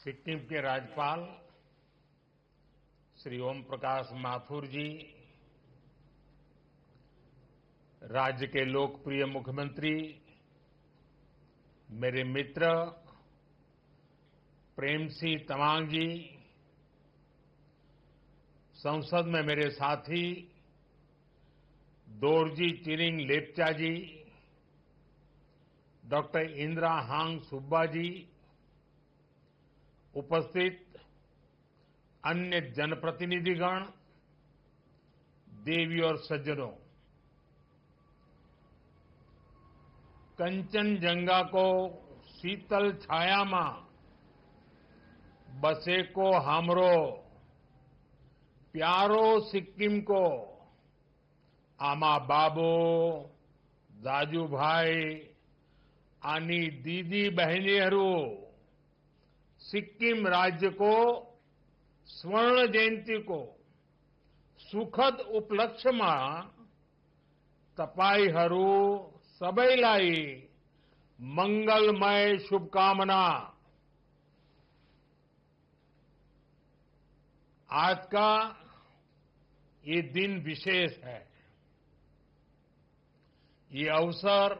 सिक्किम के राज्यपाल श्री ओम प्रकाश माथुर जी, राज्य के लोकप्रिय मुख्यमंत्री, मेरे मित्र प्रेम सिंह तमांग जी, संसद में मेरे साथी दोरजी चिरिंग लेप्चा जी, डॉक्टर इंदिरा हांग सुब्बा जी, उपस्थित अन्य जनप्रतिनिधिगण, देवी और सज्जनों, कंचनजंगा को शीतल छाया मां बसे को हमरो प्यारो सिक्किम को आमा बाबो दाजू भाई आनी दीदी बहनीहरू सिक्किम राज्य को स्वर्ण जयंती को सुखद उपलक्ष्यमा तपाईहरू सबैलाई मंगलमय शुभकामना। आज का ये दिन विशेष है। ये अवसर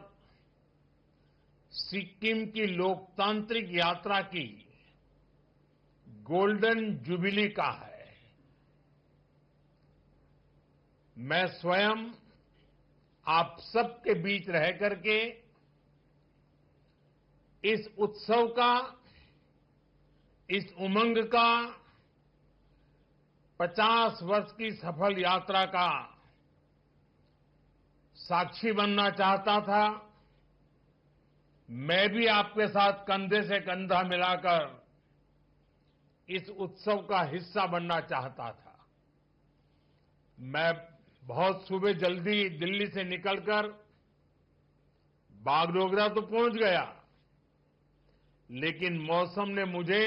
सिक्किम की लोकतांत्रिक यात्रा की गोल्डन जुबिली का है। मैं स्वयं आप सबके बीच रह करके इस उत्सव का, इस उमंग का 50 वर्ष की सफल यात्रा का साक्षी बनना चाहता था। मैं भी आपके साथ कंधे से कंधा मिलाकर इस उत्सव का हिस्सा बनना चाहता था। मैं बहुत सुबह जल्दी दिल्ली से निकलकर बागडोगरा तो पहुंच गया, लेकिन मौसम ने मुझे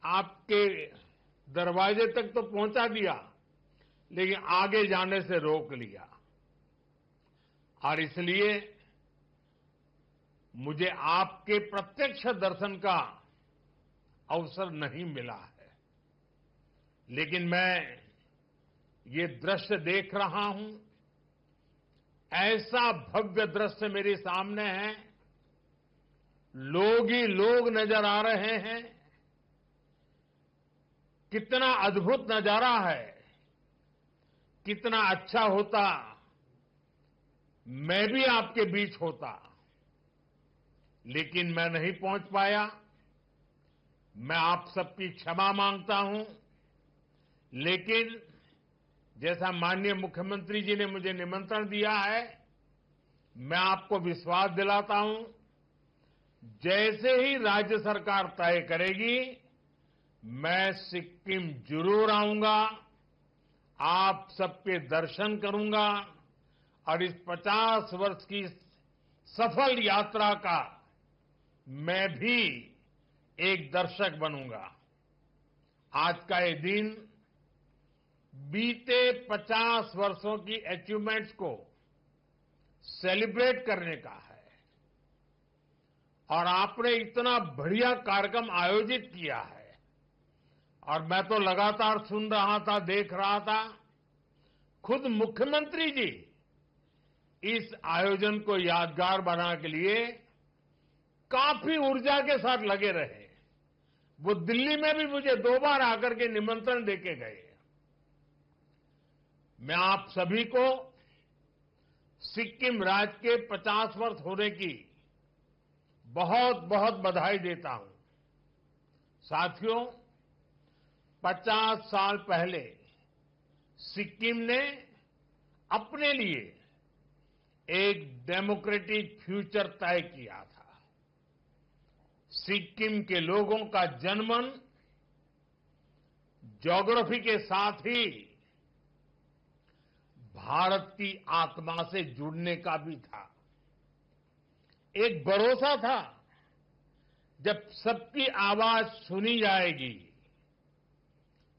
आपके दरवाजे तक तो पहुंचा दिया, लेकिन आगे जाने से रोक लिया। और इसलिए मुझे आपके प्रत्यक्ष दर्शन का अवसर नहीं मिला है। लेकिन मैं ये दृश्य देख रहा हूं, ऐसा भव्य दृश्य मेरे सामने है, लोग ही लोग नजर आ रहे हैं। कितना अद्भुत नजारा है। कितना अच्छा होता मैं भी आपके बीच होता, लेकिन मैं नहीं पहुंच पाया। मैं आप सबकी क्षमा मांगता हूं। लेकिन जैसा माननीय मुख्यमंत्री जी ने मुझे निमंत्रण दिया है, मैं आपको विश्वास दिलाता हूं, जैसे ही राज्य सरकार तय करेगी, मैं सिक्किम जरूर आऊंगा, आप सबके दर्शन करूंगा और इस 50 वर्ष की सफल यात्रा का मैं भी एक दर्शक बनूंगा। आज का ये दिन बीते 50 वर्षों की अचीवमेंट्स को सेलिब्रेट करने का है। और आपने इतना बढ़िया कार्यक्रम आयोजित किया है, और मैं तो लगातार सुन रहा था, देख रहा था। खुद मुख्यमंत्री जी इस आयोजन को यादगार बनाने के लिए काफी ऊर्जा के साथ लगे रहे। वो दिल्ली में भी मुझे 2 बार आकर के निमंत्रण देके गए। मैं आप सभी को सिक्किम राज्य के 50 वर्ष होने की बहुत बहुत बधाई देता हूं। साथियों, 50 साल पहले सिक्किम ने अपने लिए एक डेमोक्रेटिक फ्यूचर तय किया था। सिक्किम के लोगों का जनमन ज्योग्राफी के साथ ही भारत की आत्मा से जुड़ने का भी था। एक भरोसा था, जब सबकी आवाज सुनी जाएगी,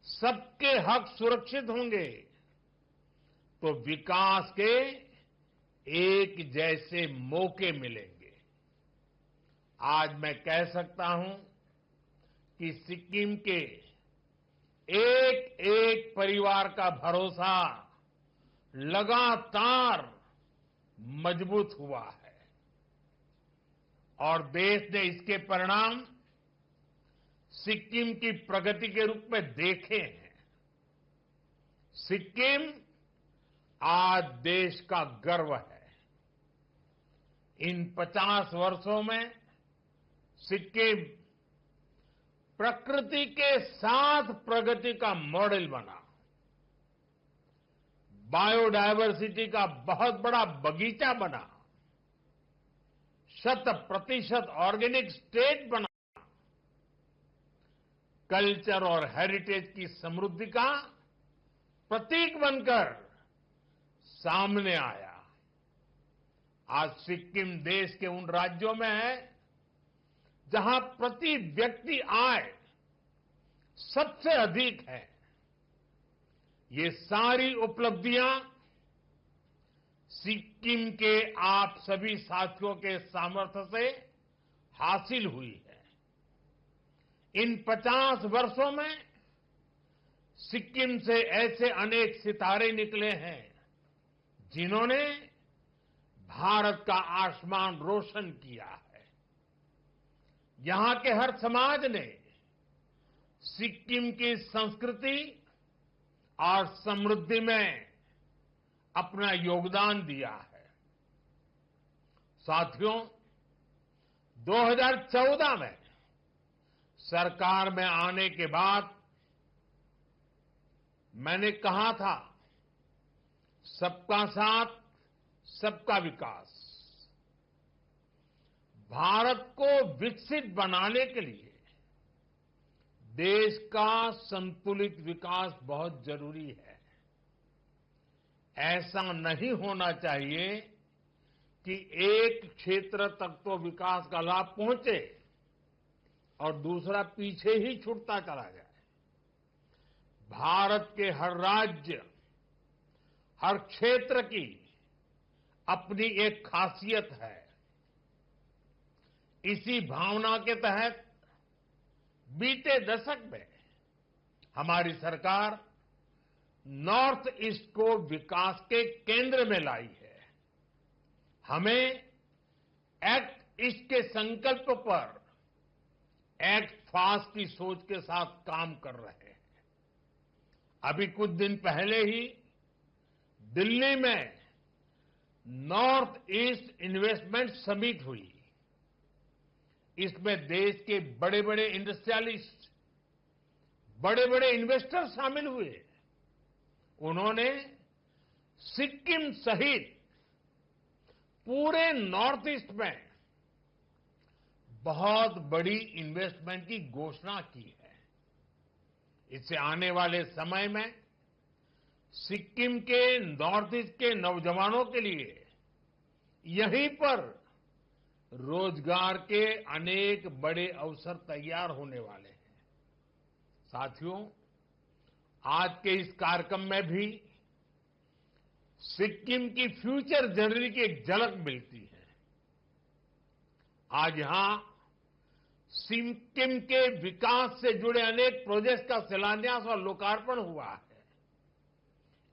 सबके हक सुरक्षित होंगे, तो विकास के एक जैसे मौके मिलेंगे। आज मैं कह सकता हूं, कि सिक्किम के एक एक परिवार का भरोसा लगातार मजबूत हुआ है और देश ने इसके परिणाम सिक्किम की प्रगति के रूप में देखे हैं। सिक्किम आज देश का गर्व है। इन 50 वर्षों में सिक्किम प्रकृति के साथ प्रगति का मॉडल बना, बायोडायवर्सिटी का बहुत बड़ा बगीचा बना, 100% ऑर्गेनिक स्टेट बना, कल्चर और हेरिटेज की समृद्धि का प्रतीक बनकर सामने आया। आज सिक्किम देश के उन राज्यों में है जहां प्रति व्यक्ति आय सबसे अधिक है। ये सारी उपलब्धियां सिक्किम के आप सभी साथियों के सामर्थ्य से हासिल हुई है। इन 50 वर्षों में सिक्किम से ऐसे अनेक सितारे निकले हैं जिन्होंने भारत का आसमान रोशन किया है। यहां के हर समाज ने सिक्किम की संस्कृति और समृद्धि में अपना योगदान दिया है। साथियों, 2014 में सरकार में आने के बाद मैंने कहा था, सबका साथ सबका विकास। भारत को विकसित बनाने के लिए देश का संतुलित विकास बहुत जरूरी है। ऐसा नहीं होना चाहिए कि एक क्षेत्र तक तो विकास का लाभ पहुंचे और दूसरा पीछे ही छूटता चला जाए। भारत के हर राज्य, हर क्षेत्र की अपनी एक खासियत है। इसी भावना के तहत बीते दशक में हमारी सरकार नॉर्थ ईस्ट को विकास के केंद्र में लाई है। हमें एक्ट ईस्ट के संकल्प पर एक्ट फास्ट की सोच के साथ काम कर रहे हैं। अभी कुछ दिन पहले ही दिल्ली में नॉर्थ ईस्ट इन्वेस्टमेंट समिट हुई। इसमें देश के बड़े बड़े इंडस्ट्रियलिस्ट, बड़े बड़े इन्वेस्टर शामिल हुए। उन्होंने सिक्किम सहित पूरे नॉर्थ ईस्ट में बहुत बड़ी इन्वेस्टमेंट की घोषणा की है। इससे आने वाले समय में सिक्किम के नॉर्थ ईस्ट के नौजवानों के लिए यहीं पर रोजगार के अनेक बड़े अवसर तैयार होने वाले हैं। साथियों, आज के इस कार्यक्रम में भी सिक्किम की फ्यूचर जर्नी की एक झलक मिलती है। आज यहां सिक्किम के विकास से जुड़े अनेक प्रोजेक्ट्स का शिलान्यास और लोकार्पण हुआ है।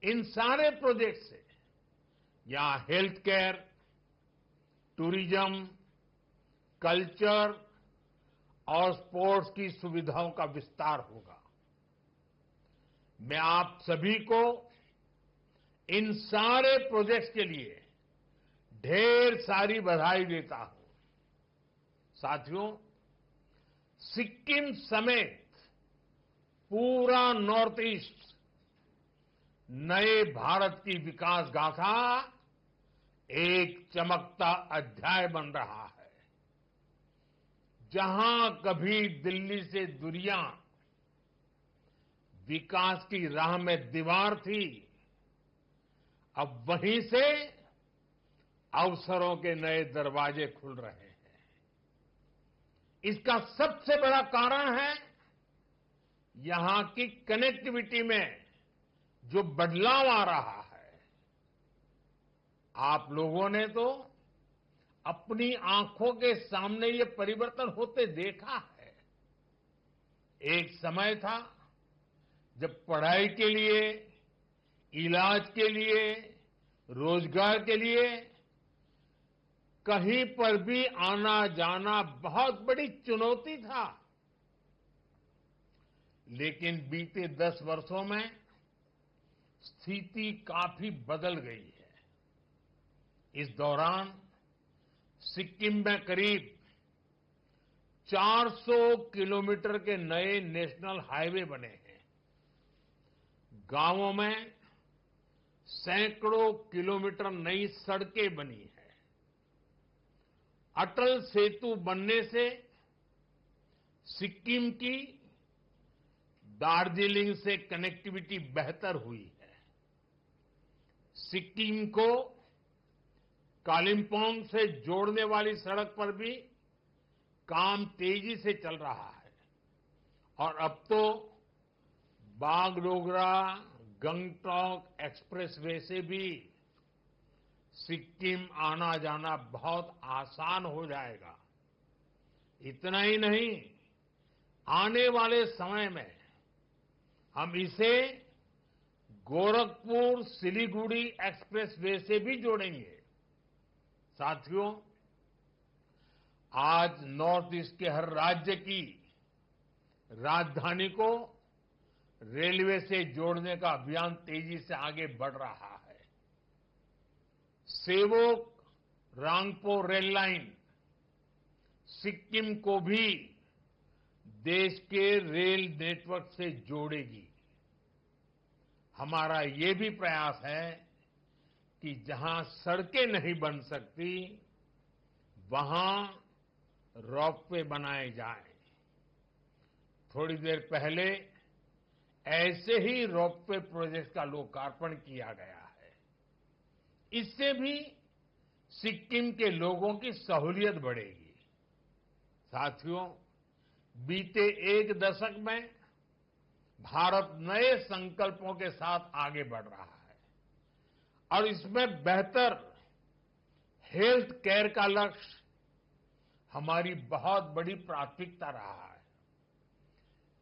इन सारे प्रोजेक्ट से यहां हेल्थ केयर, टूरिज्म, कल्चर और स्पोर्ट्स की सुविधाओं का विस्तार होगा। मैं आप सभी को इन सारे प्रोजेक्ट्स के लिए ढेर सारी बधाई देता हूं। साथियों, सिक्किम समेत पूरा नॉर्थ ईस्ट नए भारत की विकास गाथा एक चमकता अध्याय बन रहा है। जहां कभी दिल्ली से दूरियां विकास की राह में दीवार थी, अब वहीं से अवसरों के नए दरवाजे खुल रहे हैं। इसका सबसे बड़ा कारण है यहां की कनेक्टिविटी में जो बदलाव आ रहा है। आप लोगों ने तो अपनी आंखों के सामने ये परिवर्तन होते देखा है। एक समय था जब पढ़ाई के लिए, इलाज के लिए, रोजगार के लिए कहीं पर भी आना जाना बहुत बड़ी चुनौती था। लेकिन बीते 10 वर्षों में स्थिति काफी बदल गई है। इस दौरान सिक्किम में करीब 400 किलोमीटर के नए नेशनल हाईवे बने हैं। गांवों में सैकड़ों किलोमीटर नई सड़कें बनी हैं। अटल सेतु बनने से सिक्किम की दार्जिलिंग से कनेक्टिविटी बेहतर हुई है। सिक्किम को कालिम्पोंग से जोड़ने वाली सड़क पर भी काम तेजी से चल रहा है और अब तो बागडोगरा गंगटोक एक्सप्रेसवे से भी सिक्किम आना जाना बहुत आसान हो जाएगा। इतना ही नहीं, आने वाले समय में हम इसे गोरखपुर सिलीगुड़ी एक्सप्रेसवे से भी जोड़ेंगे। साथियों, आज नॉर्थ ईस्ट के हर राज्य की राजधानी को रेलवे से जोड़ने का अभियान तेजी से आगे बढ़ रहा है। सेवोक रांगपो रेल लाइन सिक्किम को भी देश के रेल नेटवर्क से जोड़ेगी। हमारा ये भी प्रयास है कि जहां सड़कें नहीं बन सकती, वहां रोपवे बनाए जाएं। थोड़ी देर पहले ऐसे ही रोपवे प्रोजेक्ट का लोकार्पण किया गया है। इससे भी सिक्किम के लोगों की सहूलियत बढ़ेगी। साथियों, बीते एक दशक में भारत नए संकल्पों के साथ आगे बढ़ रहा है और इसमें बेहतर हेल्थ केयर का लक्ष्य हमारी बहुत बड़ी प्राथमिकता रहा है।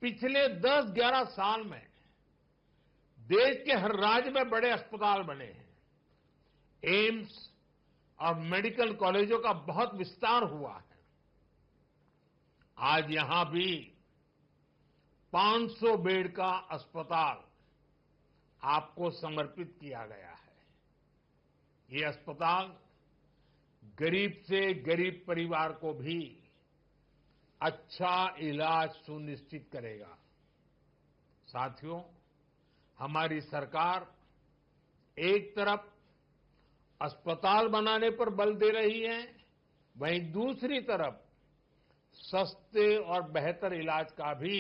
पिछले 10-11 साल में देश के हर राज्य में बड़े अस्पताल बने हैं। एम्स और मेडिकल कॉलेजों का बहुत विस्तार हुआ है। आज यहां भी 500 बेड का अस्पताल आपको समर्पित किया गया है। ये अस्पताल गरीब से गरीब परिवार को भी अच्छा इलाज सुनिश्चित करेगा। साथियों, हमारी सरकार एक तरफ अस्पताल बनाने पर बल दे रही है, वहीं दूसरी तरफ सस्ते और बेहतर इलाज का भी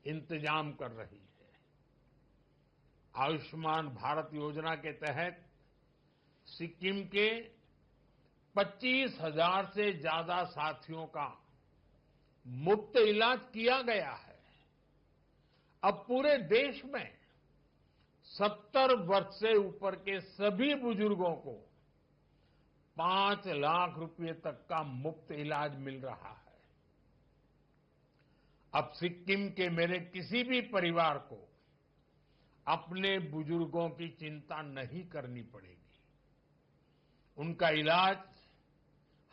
इंतजाम कर रही है। आयुष्मान भारत योजना के तहत सिक्किम के 25,000 से ज्यादा साथियों का मुफ्त इलाज किया गया है। अब पूरे देश में 70 वर्ष से ऊपर के सभी बुजुर्गों को 5 लाख रुपए तक का मुफ्त इलाज मिल रहा है। अब सिक्किम के मेरे किसी भी परिवार को अपने बुजुर्गों की चिंता नहीं करनी पड़ेगी। उनका इलाज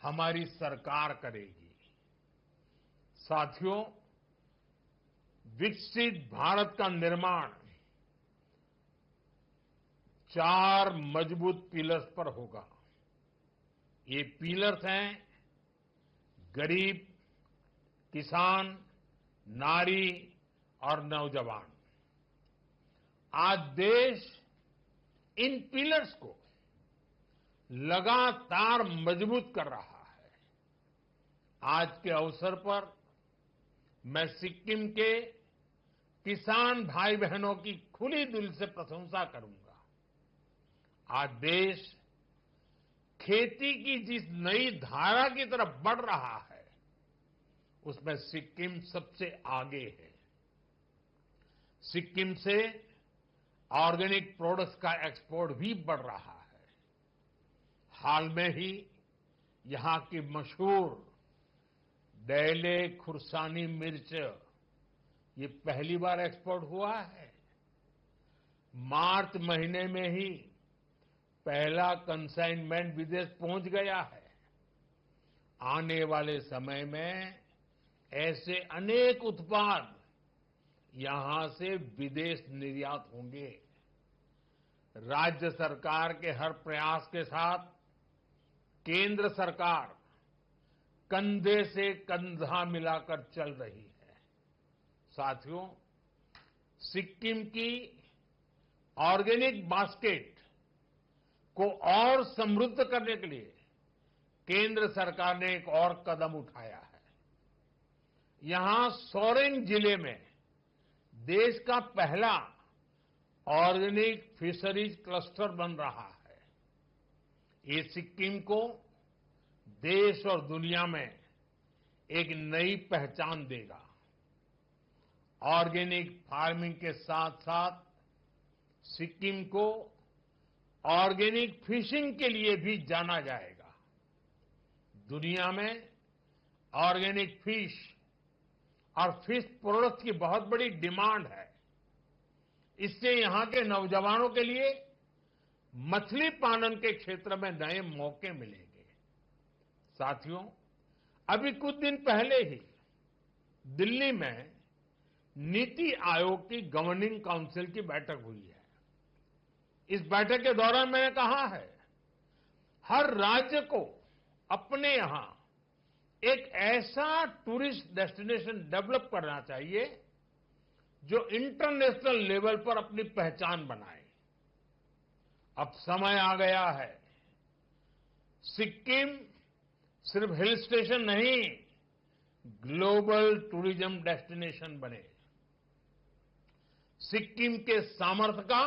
हमारी सरकार करेगी। साथियों, विकसित भारत का निर्माण 4 मजबूत पिलर्स पर होगा। ये पिलर्स हैं गरीब, किसान, नारी और नौजवान। आज देश इन पिलर्स को लगातार मजबूत कर रहा है। आज के अवसर पर मैं सिक्किम के किसान भाई बहनों की खुली दिल से प्रशंसा करूंगा। आज देश खेती की जिस नई धारा की तरफ बढ़ रहा है, उसमें सिक्किम सबसे आगे है। सिक्किम से ऑर्गेनिक प्रोडक्ट्स का एक्सपोर्ट भी बढ़ रहा है। हाल में ही यहां की मशहूर डैले खुर्सानी मिर्च ये पहली बार एक्सपोर्ट हुआ है। मार्च महीने में ही पहला कंसाइनमेंट विदेश पहुंच गया है। आने वाले समय में ऐसे अनेक उत्पाद यहां से विदेश निर्यात होंगे। राज्य सरकार के हर प्रयास के साथ केंद्र सरकार कंधे से कंधा मिलाकर चल रही है। साथियों, सिक्किम की ऑर्गेनिक बास्केट को और समृद्ध करने के लिए केंद्र सरकार ने एक और कदम उठाया है। यहां सोरेंग जिले में देश का पहला ऑर्गेनिक फिशरीज क्लस्टर बन रहा है। ये सिक्किम को देश और दुनिया में एक नई पहचान देगा। ऑर्गेनिक फार्मिंग के साथ साथ सिक्किम को ऑर्गेनिक फिशिंग के लिए भी जाना जाएगा। दुनिया में ऑर्गेनिक फिश और फिश प्रोडक्ट्स की बहुत बड़ी डिमांड है। इससे यहां के नौजवानों के लिए मछली पालन के क्षेत्र में नए मौके मिलेंगे। साथियों, अभी कुछ दिन पहले ही दिल्ली में नीति आयोग की गवर्निंग काउंसिल की बैठक हुई है। इस बैठक के दौरान मैंने कहा है, हर राज्य को अपने यहां एक ऐसा टूरिस्ट डेस्टिनेशन डेवलप करना चाहिए जो इंटरनेशनल लेवल पर अपनी पहचान बनाए। अब समय आ गया है, सिक्किम सिर्फ हिल स्टेशन नहीं, ग्लोबल टूरिज्म डेस्टिनेशन बने। सिक्किम के सामर्थ्य का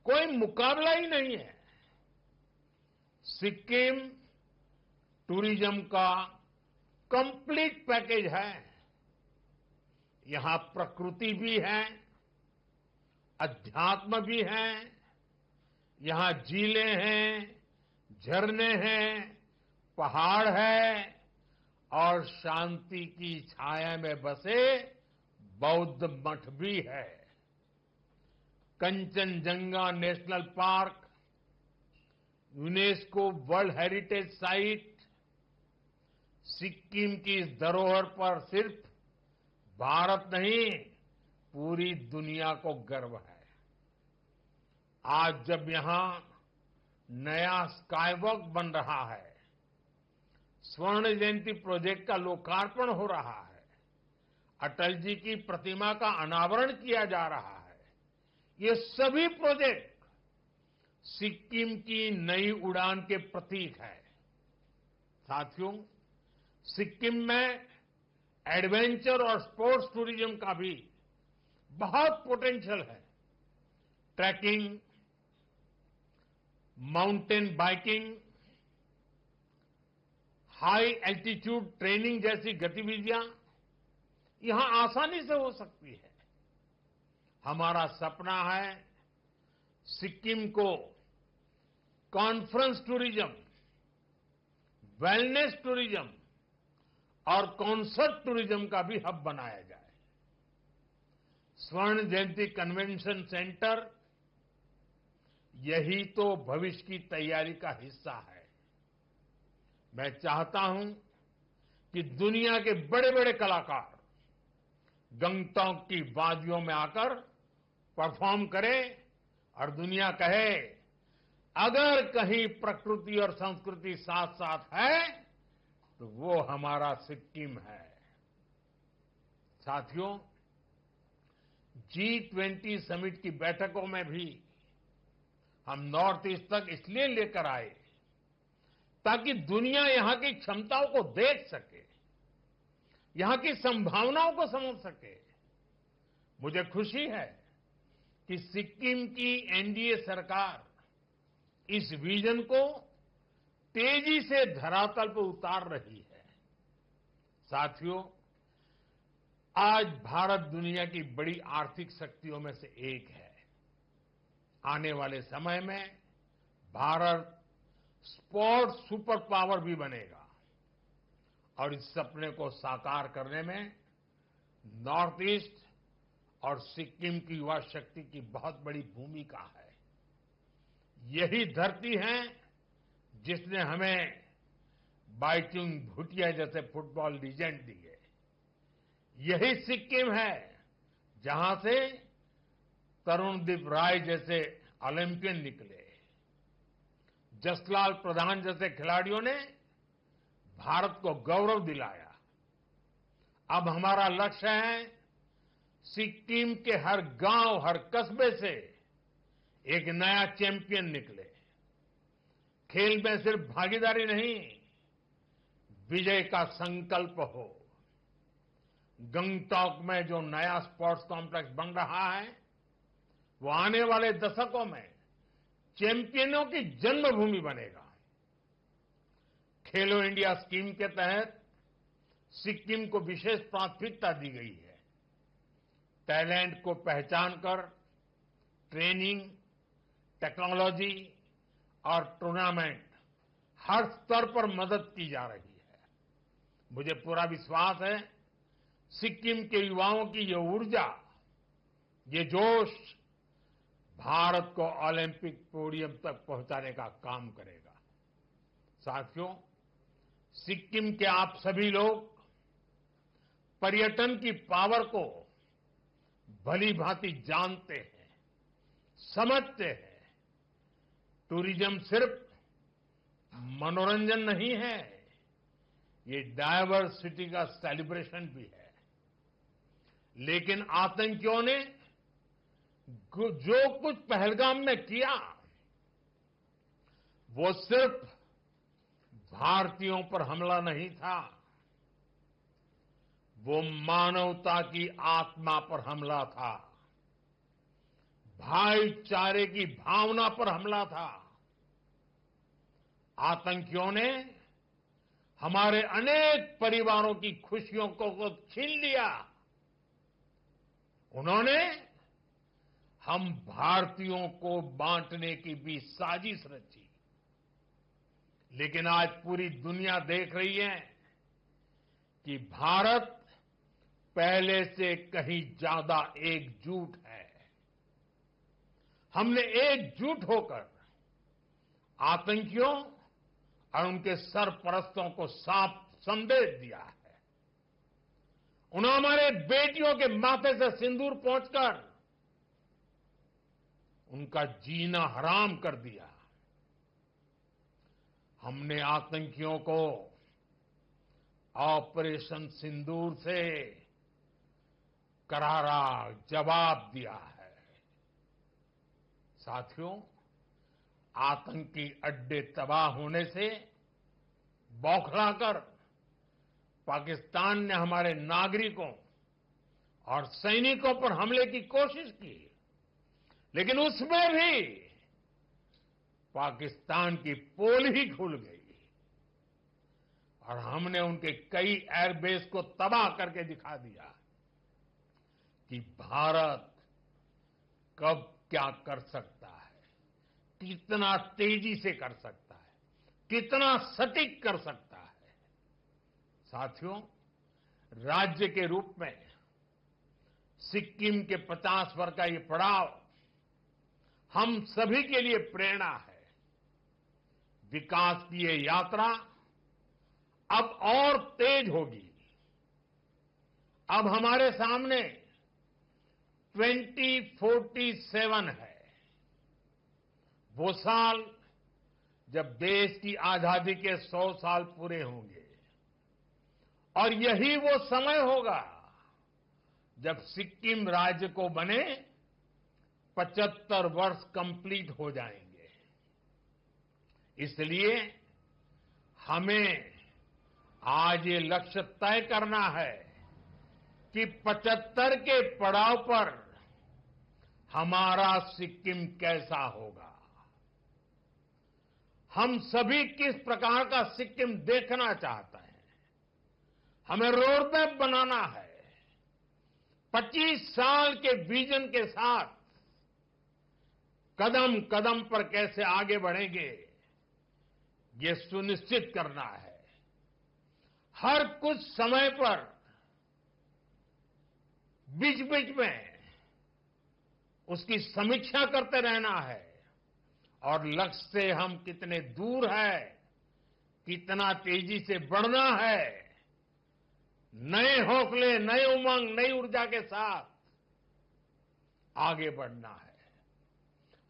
कोई मुकाबला ही नहीं है। सिक्किम टूरिज्म का कंप्लीट पैकेज है। यहां प्रकृति भी है, अध्यात्म भी है, यहां झीलें हैं, झरने हैं, पहाड़ है और शांति की छाया में बसे बौद्ध मठ भी है। Kanchenjunga national park, UNESCO world heritage site, Sikkim की इस धरोहर पर सिर्फ भारत नहीं, पूरी दुनिया को गर्व है। आज जब यहां नया स्काईवॉक बन रहा है, स्वर्ण जयंती प्रोजेक्ट का लोकार्पण हो रहा है, अटल जी की प्रतिमा का अनावरण किया जा रहा है, ये सभी प्रोजेक्ट सिक्किम की नई उड़ान के प्रतीक है। साथियों, सिक्किम में एडवेंचर और स्पोर्ट्स टूरिज्म का भी बहुत पोटेंशियल है। Trekking, mountain biking, high altitude training जैसी गतिविधियां यहां आसानी से हो सकती है। हमारा सपना है सिक्किम को कॉन्फ्रेंस टूरिज्म, वेलनेस टूरिज्म और कॉन्सर्ट टूरिज्म का भी हब बनाया जाए। स्वर्ण जयंती कन्वेंशन सेंटर यही तो भविष्य की तैयारी का हिस्सा है। मैं चाहता हूं कि दुनिया के बड़े बड़े कलाकार गंगटोक की वादियों में आकर परफॉर्म करें और दुनिया कहे, अगर कहीं प्रकृति और संस्कृति साथ साथ है तो वो हमारा सिक्किम है। साथियों, G20 समिट की बैठकों में भी हम नॉर्थ ईस्ट तक इसलिए लेकर आए ताकि दुनिया यहां की क्षमताओं को देख सके, यहां की संभावनाओं को समझ सके। मुझे खुशी है कि सिक्किम की एनडीए सरकार इस विजन को तेजी से धरातल पर उतार रही है। साथियों, आज भारत दुनिया की बड़ी आर्थिक शक्तियों में से एक है। आने वाले समय में भारत स्पोर्ट्स सुपर पावर भी बनेगा और इस सपने को साकार करने में नॉर्थ ईस्ट और सिक्किम की युवा शक्ति की बहुत बड़ी भूमिका है। यही धरती है जिसने हमें बाइचुंग भूटिया जैसे फुटबॉल लीजेंड दिए। यही सिक्किम है जहां से तरुणदीप राय जैसे ओलंपियन निकले। जसलाल प्रधान जैसे खिलाड़ियों ने भारत को गौरव दिलाया। अब हमारा लक्ष्य है सिक्किम के हर गांव, हर कस्बे से एक नया चैंपियन निकले। खेल में सिर्फ भागीदारी नहीं, विजय का संकल्प हो। गंगटॉक में जो नया स्पोर्ट्स कॉम्प्लेक्स बन रहा है, वो आने वाले दशकों में चैंपियनों की जन्मभूमि बनेगा। खेलो इंडिया स्कीम के तहत सिक्किम को विशेष प्राथमिकता दी गई है। टैलेंट को पहचान कर ट्रेनिंग, टेक्नोलॉजी और टूर्नामेंट हर स्तर पर मदद की जा रही है। मुझे पूरा विश्वास है सिक्किम के युवाओं की ये ऊर्जा, ये जोश भारत को ओलंपिक पोडियम तक पहुंचाने का काम करेगा। साथियों, सिक्किम के आप सभी लोग पर्यटन की पावर को भली भांति जानते हैं, समझते हैं। टूरिज्म सिर्फ मनोरंजन नहीं है, ये डायवर्सिटी का सेलिब्रेशन भी है। लेकिन आतंकियों ने जो कुछ पहलगाम में किया, वो सिर्फ भारतीयों पर हमला नहीं था, वो मानवता की आत्मा पर हमला था, भाईचारे की भावना पर हमला था। आतंकियों ने हमारे अनेक परिवारों की खुशियों को छीन लिया। उन्होंने हम भारतीयों को बांटने की भी साजिश रची। लेकिन आज पूरी दुनिया देख रही है कि भारत पहले से कहीं ज्यादा एकजुट है। हमने एकजुट होकर आतंकियों और उनके सरपरस्तों को साफ संदेश दिया है। उन्होंने हमारे बेटियों के माथे से सिंदूर पोंछकर उनका जीना हराम कर दिया। हमने आतंकियों को ऑपरेशन सिंदूर से करारा जवाब दिया है। साथियों, आतंकी अड्डे तबाह होने से बौखलाकर पाकिस्तान ने हमारे नागरिकों और सैनिकों पर हमले की कोशिश की, लेकिन उसमें भी पाकिस्तान की पोल ही खुल गई और हमने उनके कई एयरबेस को तबाह करके दिखा दिया कि भारत कब क्या कर सकता है, कितना तेजी से कर सकता है, कितना सटीक कर सकता है। साथियों, राज्य के रूप में सिक्किम के 50 वर्ष का ये पड़ाव हम सभी के लिए प्रेरणा है। विकास की ये यात्रा अब और तेज होगी। अब हमारे सामने 2047 है, वो साल जब देश की आजादी के 100 साल पूरे होंगे। और यही वो समय होगा जब सिक्किम राज्य को बने 75 वर्ष कंप्लीट हो जाएंगे। इसलिए हमें आज ये लक्ष्य तय करना है कि 75 के पड़ाव पर हमारा सिक्किम कैसा होगा। हम सभी किस प्रकार का सिक्किम देखना चाहते हैं। हमें रोड मैप बनाना है। 25 साल के विजन के साथ कदम कदम पर कैसे आगे बढ़ेंगे, ये सुनिश्चित करना है। हर कुछ समय पर बीच बीच में उसकी समीक्षा करते रहना है और लक्ष्य से हम कितने दूर है, कितना तेजी से बढ़ना है, नए हौसले, नए उमंग, नई ऊर्जा के साथ आगे बढ़ना है।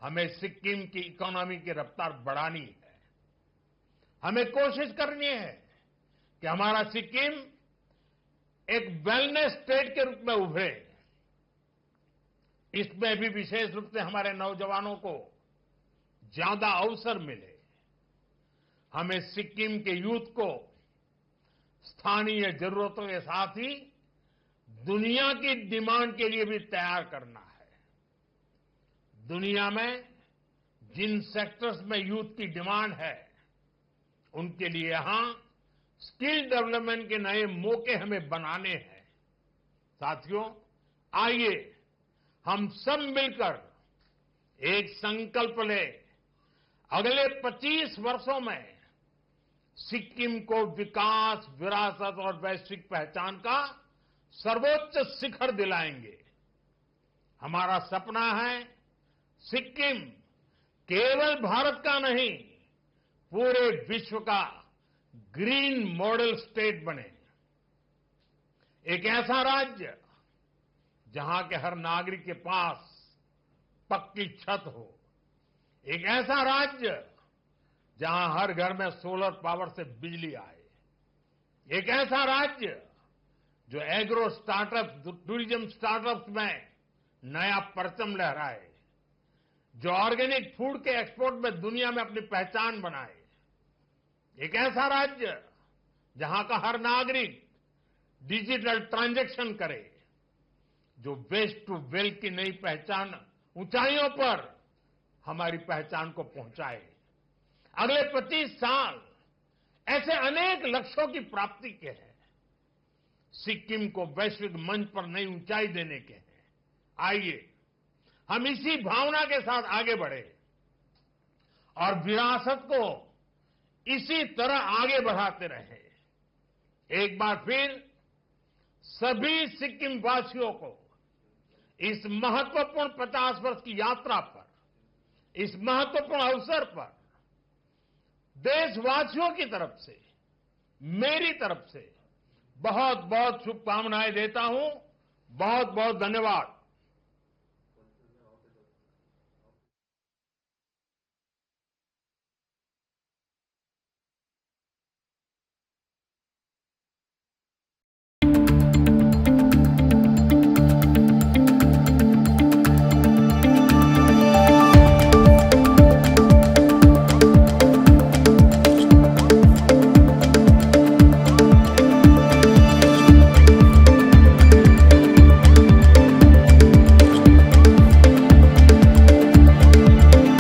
हमें सिक्किम की इकोनॉमी की रफ्तार बढ़ानी है। हमें कोशिश करनी है कि हमारा सिक्किम एक वेलनेस स्टेट के रूप में उभरे। इसमें भी विशेष रूप से हमारे नौजवानों को ज्यादा अवसर मिले। हमें सिक्किम के यूथ को स्थानीय जरूरतों के साथ ही दुनिया की डिमांड के लिए भी तैयार करना है। दुनिया में जिन सेक्टर्स में यूथ की डिमांड है, उनके लिए यहां स्किल डेवलपमेंट के नए मौके हमें बनाने हैं। साथियों, आइए हम सब मिलकर एक संकल्प लें। अगले 25 वर्षों में सिक्किम को विकास, विरासत और वैश्विक पहचान का सर्वोच्च शिखर दिलाएंगे। हमारा सपना है सिक्किम केवल भारत का नहीं, पूरे विश्व का ग्रीन मॉडल स्टेट बने। एक ऐसा राज्य जहां के हर नागरिक के पास पक्की छत हो। एक ऐसा राज्य जहां हर घर में सोलर पावर से बिजली आए। एक ऐसा राज्य जो एग्रो स्टार्टअप, टूरिज्म स्टार्टअप्स में नया परचम लहराए, जो ऑर्गेनिक फूड के एक्सपोर्ट में दुनिया में अपनी पहचान बनाए। एक ऐसा राज्य जहां का हर नागरिक डिजिटल ट्रांजैक्शन करे, जो वेस्ट टू वेल्थ की नई पहचान ऊंचाइयों पर हमारी पहचान को पहुंचाए। अगले 25 साल ऐसे अनेक लक्ष्यों की प्राप्ति के हैं। सिक्किम को वैश्विक मंच पर नई ऊंचाई देने के हैं। आइए हम इसी भावना के साथ आगे बढ़े और विरासत को इसी तरह आगे बढ़ाते रहे। एक बार फिर सभी सिक्किम वासियों को इस महत्वपूर्ण 50 वर्ष की यात्रा पर, इस महत्वपूर्ण अवसर पर देशवासियों की तरफ से, मेरी तरफ से बहुत बहुत शुभकामनाएं देता हूं। बहुत बहुत धन्यवाद।